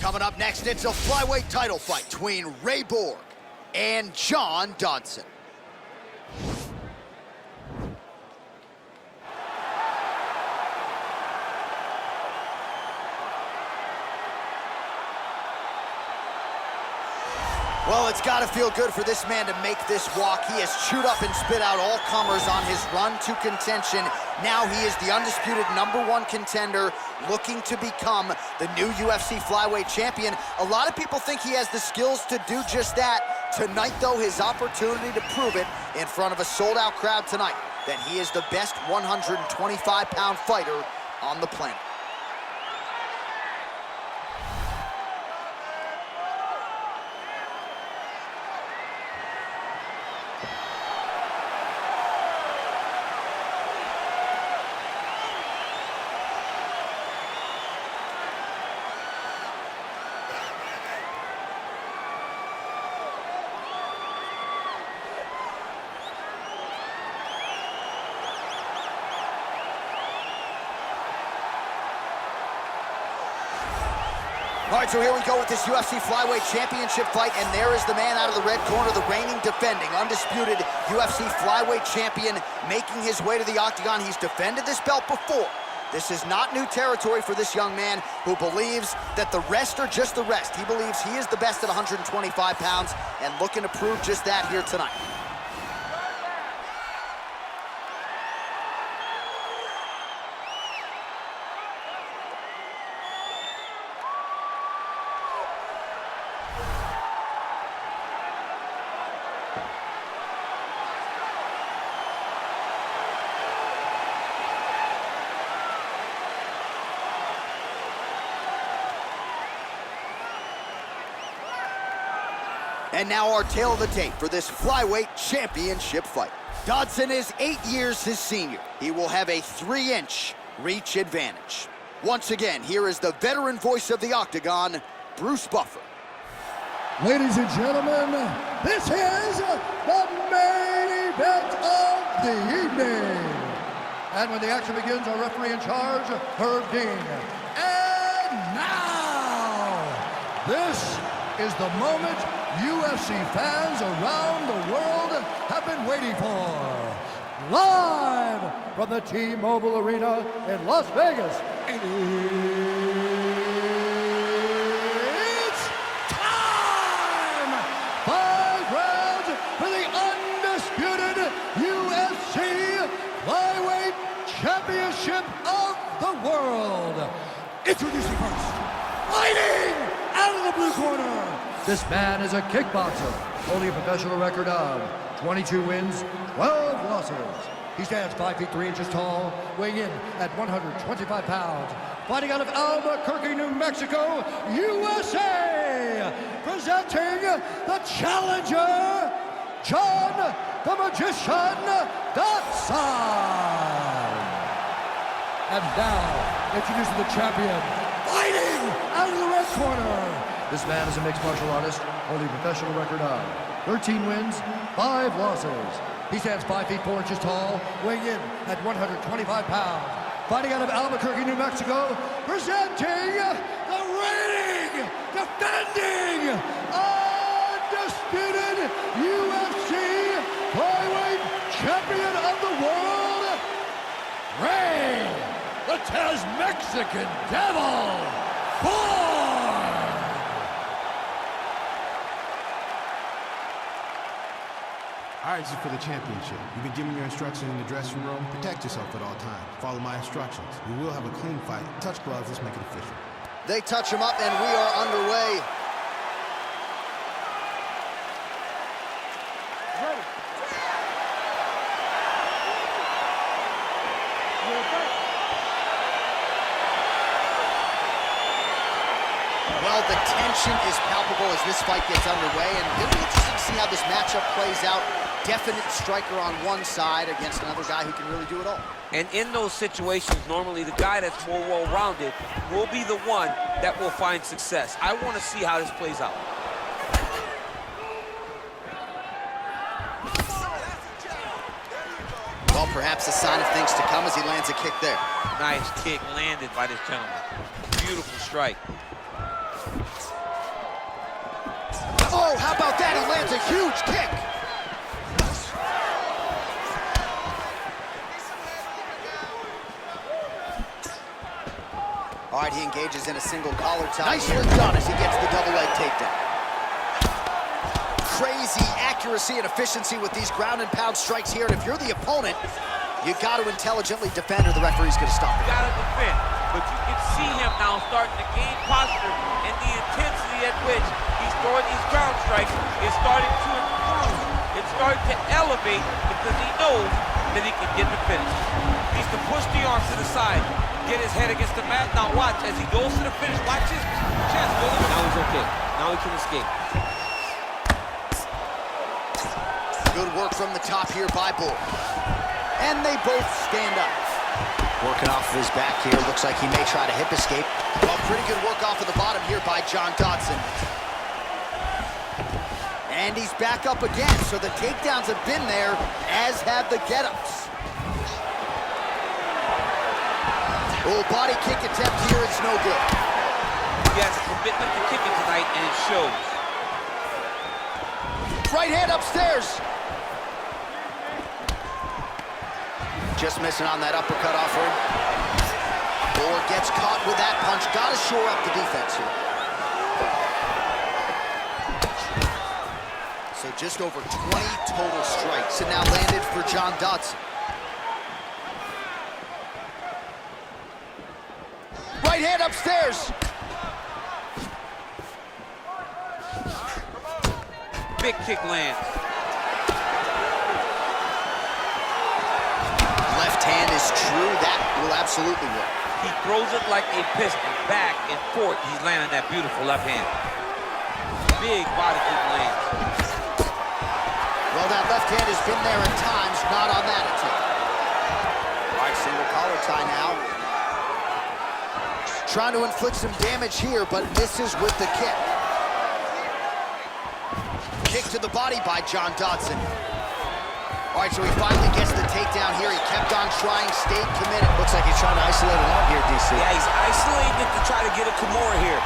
Coming up next, it's a flyweight title fight between Borg and Dodson. Well, it's got to feel good for this man to make this walk. He has chewed up and spit out all comers on his run to contention. Now he is the undisputed #1 contender, looking to become the new UFC flyweight champion. A lot of people think he has the skills to do just that. Tonight, though, his opportunity to prove it in front of a sold-out crowd tonight, that he is the best 125-pound fighter on the planet. All right, so here we go with this UFC Flyweight Championship fight, and there is the man out of the red corner, the reigning, defending, undisputed UFC Flyweight Champion, making his way to the octagon. He's defended this belt before. This is not new territory for this young man who believes that the rest are just the rest. He believes he is the best at 125 pounds and looking to prove just that here tonight. And now our tale of the tape for this flyweight championship fight. Dodson is 8 years his senior. He will have a 3-inch reach advantage. Once again, here is the veteran voice of the octagon, Bruce Buffer. Ladies and gentlemen, this is the main event of the evening. And when the action begins, our referee in charge, Herb Dean. And now, this is the moment UFC fans around the world have been waiting for. Live from the T-Mobile Arena in Las Vegas, it's time! 5 rounds for the undisputed UFC Flyweight Championship of the world. Introducing first, fighting out of the blue corner. This man is a kickboxer, holding a professional record of 22 wins, 12 losses. He stands 5 feet 3 inches tall, weighing in at 125 pounds. Fighting out of Albuquerque, New Mexico, USA. Presenting the challenger, John the Magician Dodson. And now, introducing the champion, fighting out of the red corner. This man is a mixed martial artist, holding a professional record of 13 wins, 5 losses. He stands 5 feet 4 inches tall, weighing in at 125 pounds. Fighting out of Albuquerque, New Mexico, presenting the reigning, defending, undisputed UFC Flyweight Champion of the world, the Mexican Devil, Borg! All right, this is for the championship. You've been giving your instructions in the dressing room. Protect yourself at all times. Follow my instructions. We will have a clean fight. Touch gloves. Let's make it official. They touch him up, and we are underway. Ready. Well, the tension is palpable as this fight gets underway, and it'll be interesting to see how this matchup plays out. Definite striker on one side against another guy who can really do it all. And in those situations, normally the guy that's more well-rounded will be the one that will find success. I want to see how this plays out. Well, perhaps a sign of things to come as he lands a kick there. Nice kick landed by this gentleman. Beautiful strike. Oh, how about that? He lands a huge kick. All right, he engages in a single collar tie. Nicely done as he gets the double leg takedown. Crazy accuracy and efficiency with these ground and pound strikes here. And if you're the opponent, you got to intelligently defend or the referee's going to stop it. You got to defend, but you can see him now starting to gain posture, and the intensity at which he's throwing these ground strikes is starting to improve. It's starting to elevate because he knows that he can get the finish. He's to push the arms to the side, get his head against the mat. Now watch, as he goes to the finish, watch his chest. Now he's okay. Now he can escape. Good work from the top here by Borg. And they both stand up. Working off of his back here. Looks like he may try to hip escape. Well, pretty good work off of the bottom here by John Dodson. And he's back up again. So the takedowns have been there, as have the get-ups. Oh, body kick attempt here. It's no good. He has a commitment to kicking tonight, and it shows. Right hand upstairs. Just missing on that uppercut off her. Borg gets caught with that punch. Got to shore up the defense here. So just over 20 total strikes and now landed for John Dodson. Right hand upstairs. Big kick lands. Left hand is true. That will absolutely work. He throws it like a pistol, back and forth. He's landing that beautiful left hand. Big body kick lands. Well, that left hand has been there at times, not on that attempt. All right, single collar tie now. Trying to inflict some damage here, but misses with the kick. Kick to the body by John Dodson. All right, so he finally gets the takedown here. He kept on trying, stayed committed. Looks like he's trying to isolate it out here, DC. Yeah, he's isolating it to try to get a Kimura here.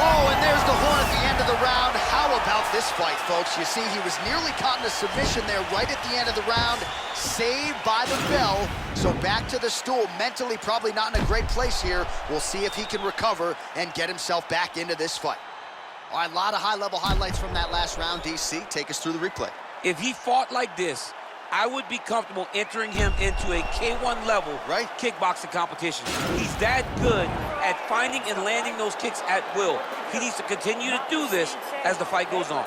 Oh, and there's the horn at the end of the round. How about this fight, folks? You see, he was nearly caught in a submission there right at the end of the round. Saved by the bell. So back to the stool. Mentally probably not in a great place here. We'll see if he can recover and get himself back into this fight. All right, a lot of high-level highlights from that last round, DC. Take us through the replay. If he fought like this, I would be comfortable entering him into a K1 level kickboxing competition. He's that good at finding and landing those kicks at will. He needs to continue to do this as the fight goes on.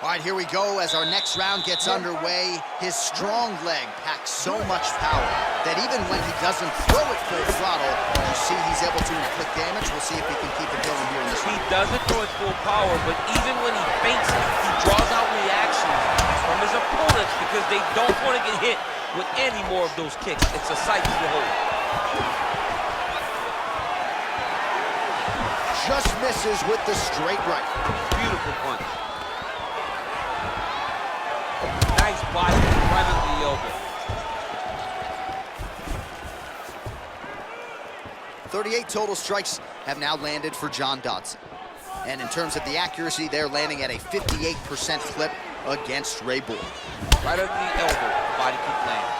All right, here we go as our next round gets underway. His strong leg packs so much power that even when he doesn't throw it full throttle, you see he's able to inflict damage. We'll see if he can keep it going here in this round. He doesn't throw it full power, but even when he feints it, he draws out reactions from his opponents because they don't want to get hit with any more of those kicks. It's a sight to behold. Just misses with the straight right. Beautiful punch. Nice body right under the elbow. 38 total strikes have now landed for John Dodson. And in terms of the accuracy, they're landing at a 58% clip against Ray Borg. Right under the elbow, body kick lands.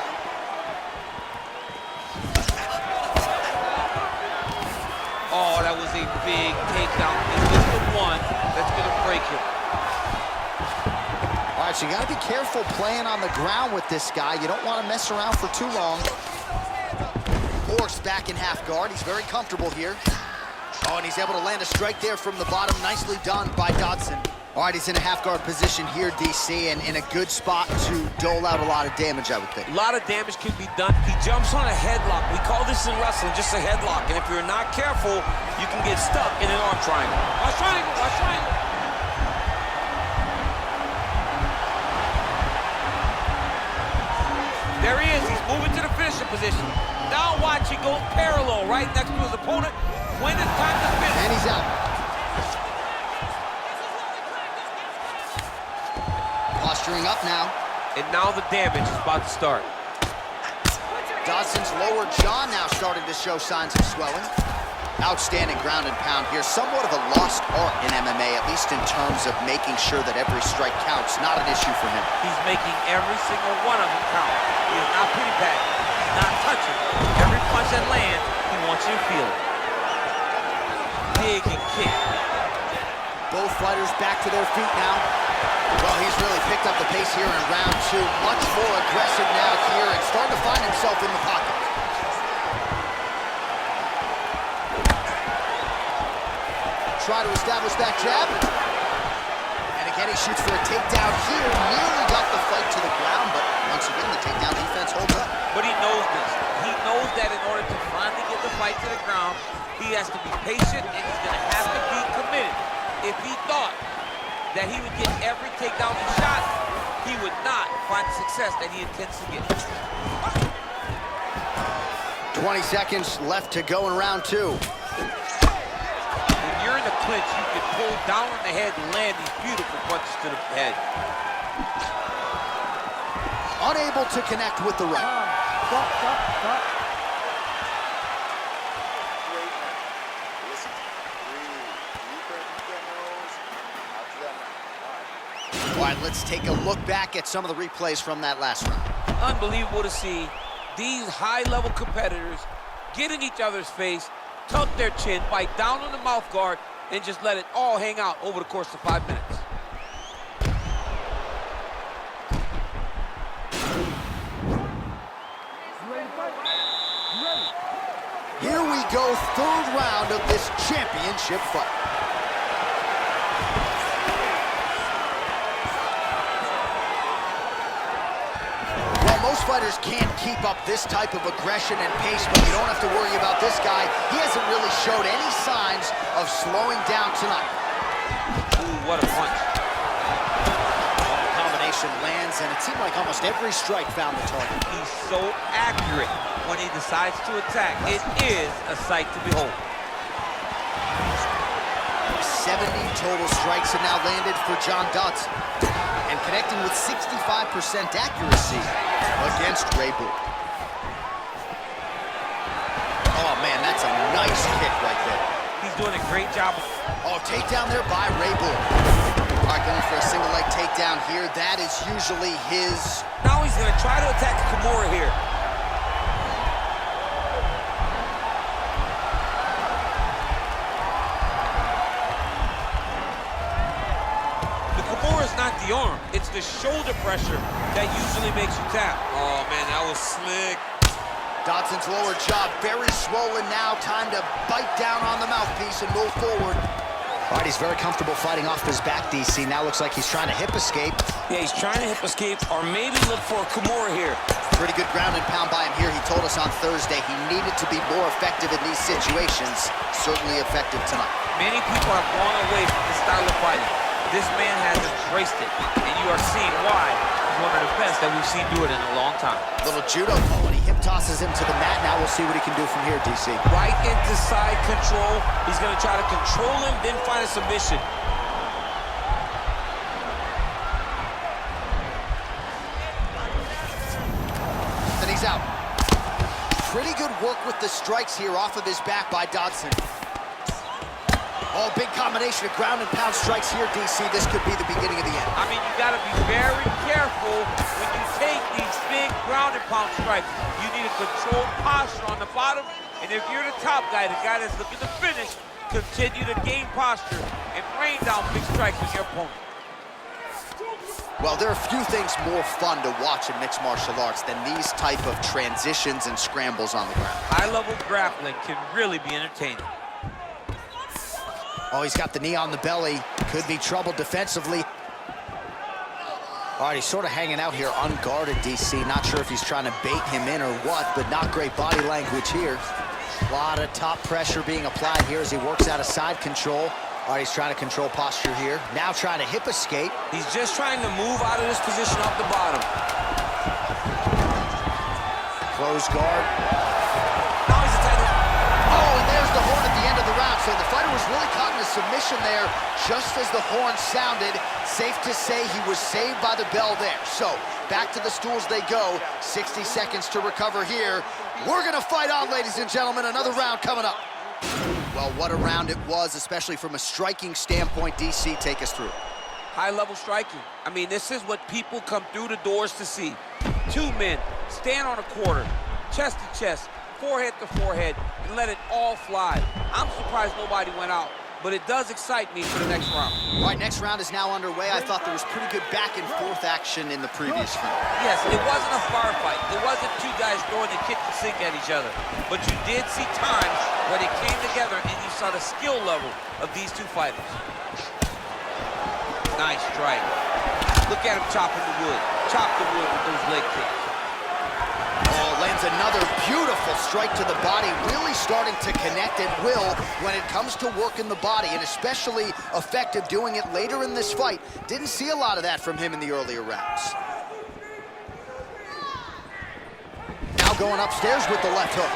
Oh, that was a big takedown. Is this the one that's going to break him? All right, so you got to be careful playing on the ground with this guy. You don't want to mess around for too long. Borg's back in half guard. He's very comfortable here. Oh, and he's able to land a strike there from the bottom. Nicely done by Dodson. All right, he's in a half guard position here, DC, and in a good spot to dole out a lot of damage, I would think. A lot of damage can be done. He jumps on a headlock. We call this in wrestling just a headlock. And if you're not careful, you can get stuck in an arm triangle. Watch triangle, watch triangle. There he is. He's moving to the finishing position. Now watch, he goes parallel right next to his opponent. When it's time to finish. And he's out. Posturing up now. And now the damage is about to start. Dodson's lower jaw now starting to show signs of swelling. Outstanding ground and pound here. Somewhat of a lost art in MMA, at least in terms of making sure that every strike counts. Not an issue for him. He's making every single one of them count. He is not pity-patting. He's not touching. Every punch that lands, he wants you to feel it. Dig and kick. Both fighters back to their feet now. Well, he's really picked up the pace here in round 2. Much more aggressive now here and starting to find himself in the pocket. Try to establish that jab. And again, he shoots for a takedown here. Nearly got the fight to the ground, but once again, the takedown defense holds up. But he knows this. He knows that in order to finally get the fight to the ground, he has to be patient and he's going to have to be committed. If he thought that he would get every takedown he shot, he would not find the success that he intends to get. 20 seconds left to go in round 2. When you're in the clinch, you can pull down on the head and land these beautiful punches to the head. Unable to connect with the right. Stop. All right, let's take a look back at some of the replays from that last round. Unbelievable to see these high-level competitors get in each other's face, tuck their chin, bite down on the mouth guard, and just let it all hang out over the course of 5 minutes. Here we go, third round of this championship fight. Most fighters can't keep up this type of aggression and pace, but you don't have to worry about this guy. He hasn't really showed any signs of slowing down tonight. Ooh, what a punch. Combination lands, and it seemed like almost every strike found the target. He's so accurate when he decides to attack. It is a sight to behold. 70 total strikes have now landed for John Dodson, and connecting with 65% accuracy against Ray Borg. Oh man, that's a nice kick right there. He's doing a great job. Oh, takedown there by Ray Borg. All right, going for a single leg takedown here. That is usually his. Now he's gonna try to attack Kimura here. Not the arm, it's the shoulder pressure that usually makes you tap. Oh man, that was slick. Dodson's lower jaw very swollen now. Time to bite down on the mouthpiece and move forward. All right, he's very comfortable fighting off his back, DC. Now looks like he's trying to hip escape. Yeah, he's trying to hip escape or maybe look for a Kimura here. Pretty good ground and pound by him here. He told us on Thursday he needed to be more effective in these situations. Certainly effective tonight. Many people have gone away from this style of fighting. This man has embraced it, and you are seeing why he's one of the best that we've seen do it in a long time. Little judo call when he hip tosses him to the mat. Now we'll see what he can do from here, DC. Right into side control. He's going to try to control him, then find a submission. Then he's out. Pretty good work with the strikes here off of his back by Dodson. Oh, big combination of ground and pound strikes here, DC. This could be the beginning of the end. I mean, you got to be very careful when you take these big ground and pound strikes. You need a controlled posture on the bottom, and if you're the top guy, the guy that's looking to finish, continue to gain posture and rain down big strikes on your opponent. Well, there are few things more fun to watch in mixed martial arts than these type of transitions and scrambles on the ground. High-level grappling can really be entertaining. Oh, he's got the knee on the belly. Could be trouble defensively. All right, he's sort of hanging out here unguarded, DC. Not sure if he's trying to bait him in or what, but not great body language here. A lot of top pressure being applied here as he works out of side control. All right, he's trying to control posture here. Now trying to hip escape. He's just trying to move out of this position off the bottom. Close guard. Now he's attacking. Oh, and there's the horn at the end of the round. So the fighter was really caught in a submission there just as the horn sounded. Safe to say he was saved by the bell there. So back to the stools they go. 60 seconds to recover here. We're going to fight on, ladies and gentlemen. Another round coming up. Well, what a round it was, especially from a striking standpoint. DC, take us through. High-level striking. I mean, this is what people come through the doors to see. Two men stand on a quarter, chest to chest, forehead to forehead, and let it all fly. I'm surprised nobody went out, but it does excite me for the next round. All right, next round is now underway. I thought there was pretty good back-and-forth action in the previous round. Yes, it wasn't a firefight. It wasn't two guys throwing the kitchen sink at each other. But you did see times where they came together and you saw the skill level of these two fighters. Nice strike. Look at him chopping the wood. Chop the wood with those leg kicks. Oh, lands another beautiful strike to the body, really starting to connect at will when it comes to working the body, and especially effective doing it later in this fight. Didn't see a lot of that from him in the earlier rounds. Now going upstairs with the left hook.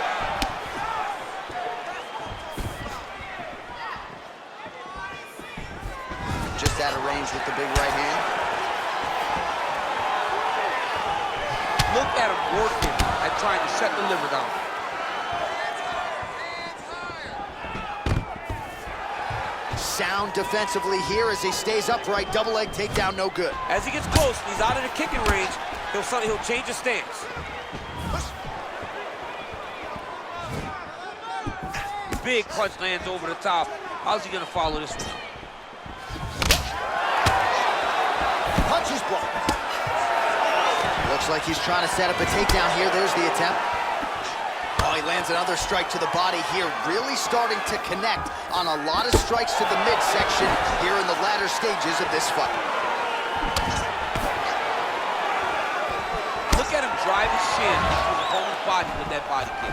Just out of range with the big right hand. Look at him working at trying to shut the liver down. Sound defensively here as he stays upright. Double leg takedown, no good. As he gets close, he's out of the kicking range, he'll change his stance. Big punch lands over the top. How's he gonna follow this one? Punch is blocked. Looks like he's trying to set up a takedown here. There's the attempt. Oh, he lands another strike to the body here, really starting to connect on a lot of strikes to the midsection here in the latter stages of this fight. Look at him drive his shin into his opponent's body with that body kick.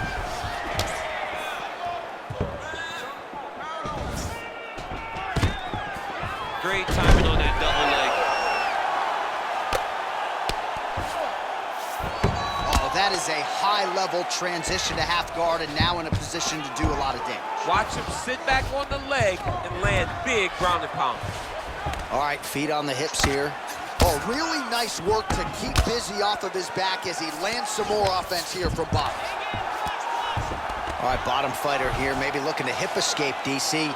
Great timing on that double leg. That is a high-level transition to half guard and now in a position to do a lot of damage. Watch him sit back on the leg and land big ground and pound. All right, feet on the hips here. Oh, really nice work to keep busy off of his back as he lands some more offense here from bottom. All right, bottom fighter here, maybe looking to hip escape, DC.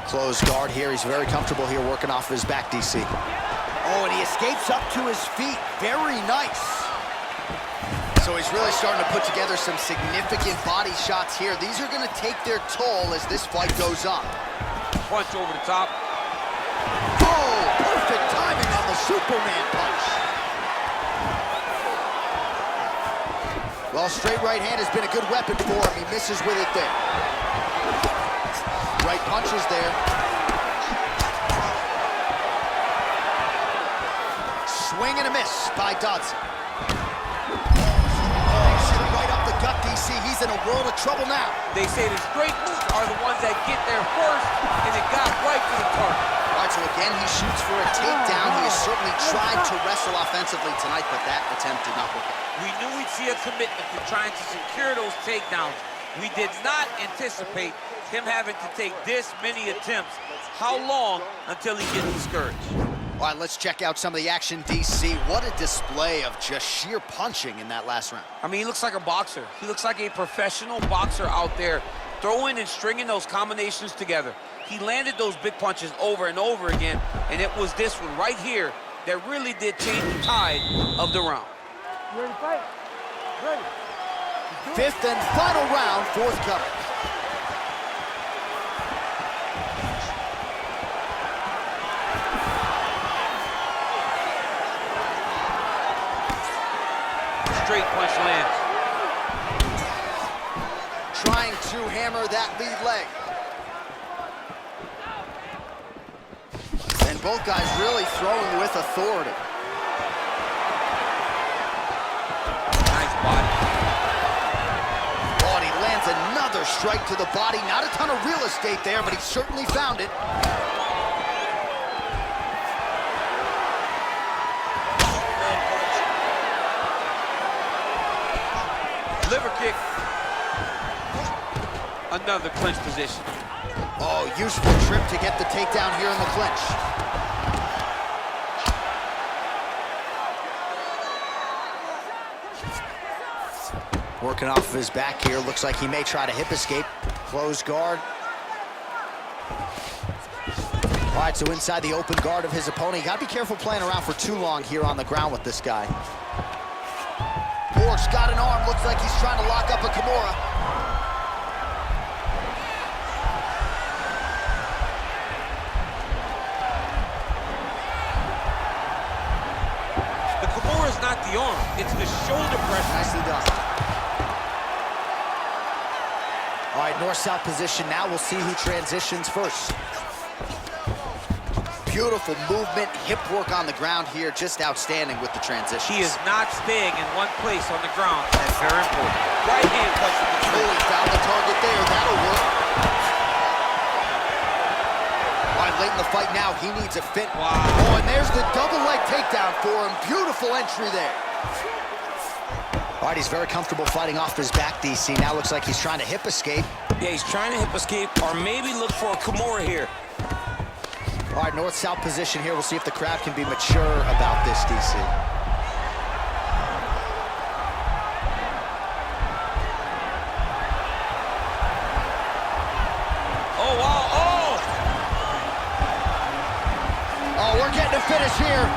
Closed guard here. He's very comfortable here working off of his back, DC. Oh, and he escapes up to his feet. Very nice. So he's really starting to put together some significant body shots here. These are going to take their toll as this fight goes on. Punch over the top. Oh, perfect timing on the Superman punch. Well, straight right hand has been a good weapon for him. He misses with it there. Right punch is there. Swing and a miss by Dodson. Right up the gut, DC. He's in a world of trouble now. They say the straight moves are the ones that get there first, and it got right to the target. All right, so again, he shoots for a takedown. He has certainly tried to wrestle offensively tonight, but that attempt did not work out. We knew we'd see a commitment to trying to secure those takedowns. We did not anticipate him having to take this many attempts. How long until he gets discouraged? All right, let's check out some of the action, DC. What a display of just sheer punching in that last round. I mean, he looks like a boxer. He looks like a professional boxer out there, throwing and stringing those combinations together. He landed those big punches over and over again, and it was this one right here that really did change the tide of the round. You ready to fight? Ready. Fifth and final round, forthcoming. Straight punch lands. Trying to hammer that lead leg. And both guys really throwing with authority. Nice body. Oh, and he lands another strike to the body. Not a ton of real estate there, but he certainly found it. Liver kick. Another clinch position. Oh, useful trip to get the takedown here in the clinch. Working off of his back here. Looks like he may try to hip escape. Close guard. All right, so inside the open guard of his opponent. You got to be careful playing around for too long here on the ground with this guy. Borg's got an arm. Looks like he's trying to lock up a Kimura. The Kimura is not the arm. It's the shoulder pressure. Nicely done. All right, north-south position. Now we'll see who transitions first. Beautiful movement, hip work on the ground here, just outstanding with the transition. He is not staying in one place on the ground. That's very important. Right hand touch with the Oh, trigger. he found the target there. That'll work. All right, late in the fight now, he needs a fit. Wow. Oh, and there's the double leg takedown for him. Beautiful entry there. All right, he's very comfortable fighting off his back, DC. Now looks like he's trying to hip escape. Yeah, he's trying to hip escape or maybe look for a Kimura here. All right, north-south position here. We'll see if the crowd can be mature about this, DC. Oh, wow, oh! Oh, we're getting a finish here.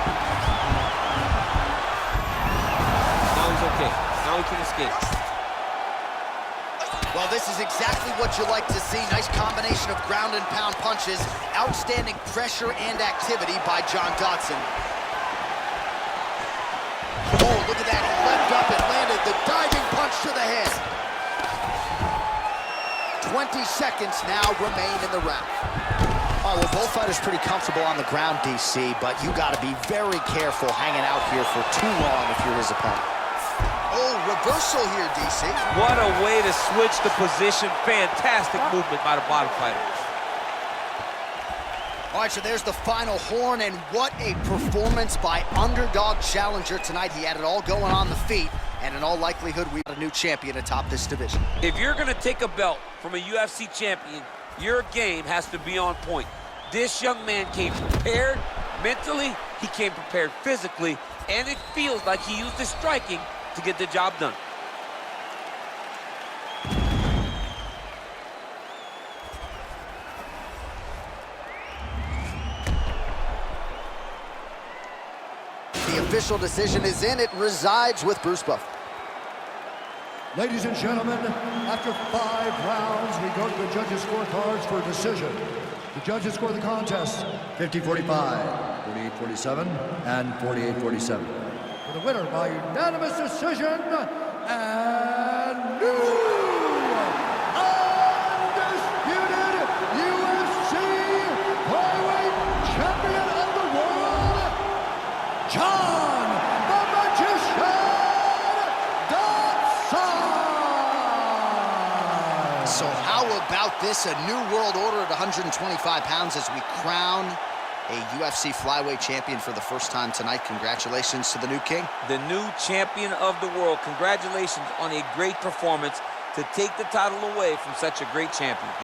Now he's okay. Now he can escape. Well, this is exactly what you like to see. Nice combination of ground and pound punches. Outstanding pressure and activity by John Dodson. Oh, look at that. He leapt up and landed the diving punch to the head. 20 seconds now remain in the round. All right, well, both fighters pretty comfortable on the ground, DC, but you got to be very careful hanging out here for too long if you're his opponent. Oh, reversal here, DC. What a way to switch the position. Fantastic movement by the bottom fighter. All right, so there's the final horn, and what a performance by underdog challenger tonight. He had it all going on the feet, and in all likelihood, we got a new champion atop this division. If you're going to take a belt from a UFC champion, your game has to be on point. This young man came prepared mentally, he came prepared physically, and it feels like he used his striking to get the job done. The official decision is in. It resides with Bruce Buffer. Ladies and gentlemen, after 5 rounds, we go to the judges' scorecards for decision. The judges score the contest 50-45, 48-47, and 48-47. For the winner by unanimous decision, and new undisputed UFC flyweight champion of the world, John the Magician Dodson! So how about this? A new world order at 125 pounds as we crown a UFC flyweight champion for the first time tonight. Congratulations to the new king. The new champion of the world. Congratulations on a great performance to take the title away from such a great champion.